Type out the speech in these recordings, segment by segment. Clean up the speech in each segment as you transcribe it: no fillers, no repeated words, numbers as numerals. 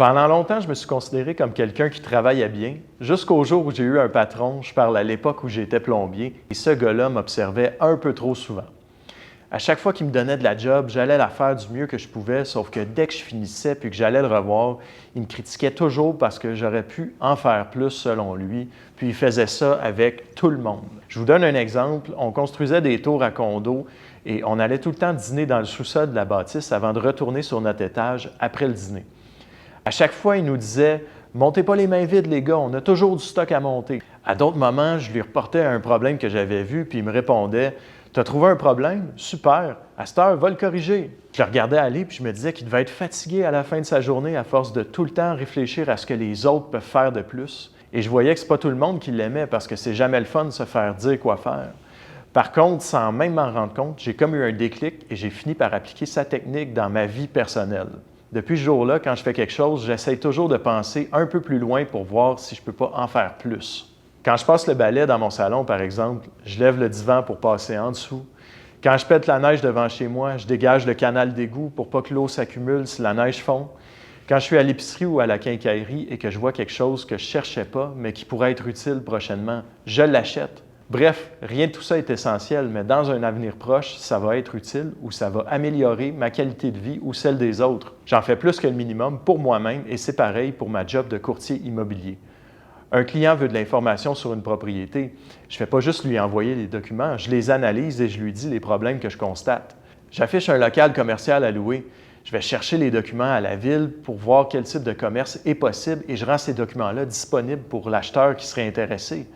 Pendant longtemps, je me suis considéré comme quelqu'un qui travaillait bien, jusqu'au jour où j'ai eu un patron, je parle à l'époque où j'étais plombier, et ce gars-là m'observait un peu trop souvent. À chaque fois qu'il me donnait de la job, j'allais la faire du mieux que je pouvais, sauf que dès que je finissais puis que j'allais le revoir, il me critiquait toujours parce que j'aurais pu en faire plus selon lui, puis il faisait ça avec tout le monde. Je vous donne un exemple, on construisait des tours à condos et on allait tout le temps dîner dans le sous-sol de la bâtisse avant de retourner sur notre étage après le dîner. À chaque fois, il nous disait « Montez pas les mains vides, les gars, on a toujours du stock à monter. » À d'autres moments, je lui reportais un problème que j'avais vu, puis il me répondait « T'as trouvé un problème? Super! À cette heure, va le corriger. » Je le regardais aller, puis je me disais qu'il devait être fatigué à la fin de sa journée à force de tout le temps réfléchir à ce que les autres peuvent faire de plus. Et je voyais que c'est pas tout le monde qui l'aimait parce que c'est jamais le fun de se faire dire quoi faire. Par contre, sans même m'en rendre compte, j'ai comme eu un déclic et j'ai fini par appliquer sa technique dans ma vie personnelle. Depuis ce jour-là, quand je fais quelque chose, j'essaie toujours de penser un peu plus loin pour voir si je ne peux pas en faire plus. Quand je passe le balai dans mon salon, par exemple, je lève le divan pour passer en dessous. Quand je pète la neige devant chez moi, je dégage le canal d'égout pour pas que l'eau s'accumule si la neige fond. Quand je suis à l'épicerie ou à la quincaillerie et que je vois quelque chose que je ne cherchais pas, mais qui pourrait être utile prochainement, je l'achète. Bref, rien de tout ça est essentiel, mais dans un avenir proche, ça va être utile ou ça va améliorer ma qualité de vie ou celle des autres. J'en fais plus que le minimum pour moi-même et c'est pareil pour ma job de courtier immobilier. Un client veut de l'information sur une propriété. Je ne fais pas juste lui envoyer les documents, je les analyse et je lui dis les problèmes que je constate. J'affiche un local commercial à louer. Je vais chercher les documents à la ville pour voir quel type de commerce est possible et je rends ces documents-là disponibles pour l'acheteur qui serait intéressé.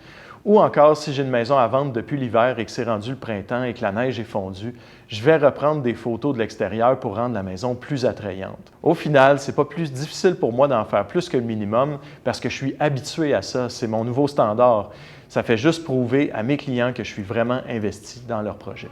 Ou encore, si j'ai une maison à vendre depuis l'hiver et que c'est rendu le printemps et que la neige est fondue, je vais reprendre des photos de l'extérieur pour rendre la maison plus attrayante. Au final, c'est pas plus difficile pour moi d'en faire plus que le minimum parce que je suis habitué à ça, c'est mon nouveau standard. Ça fait juste prouver à mes clients que je suis vraiment investi dans leur projet.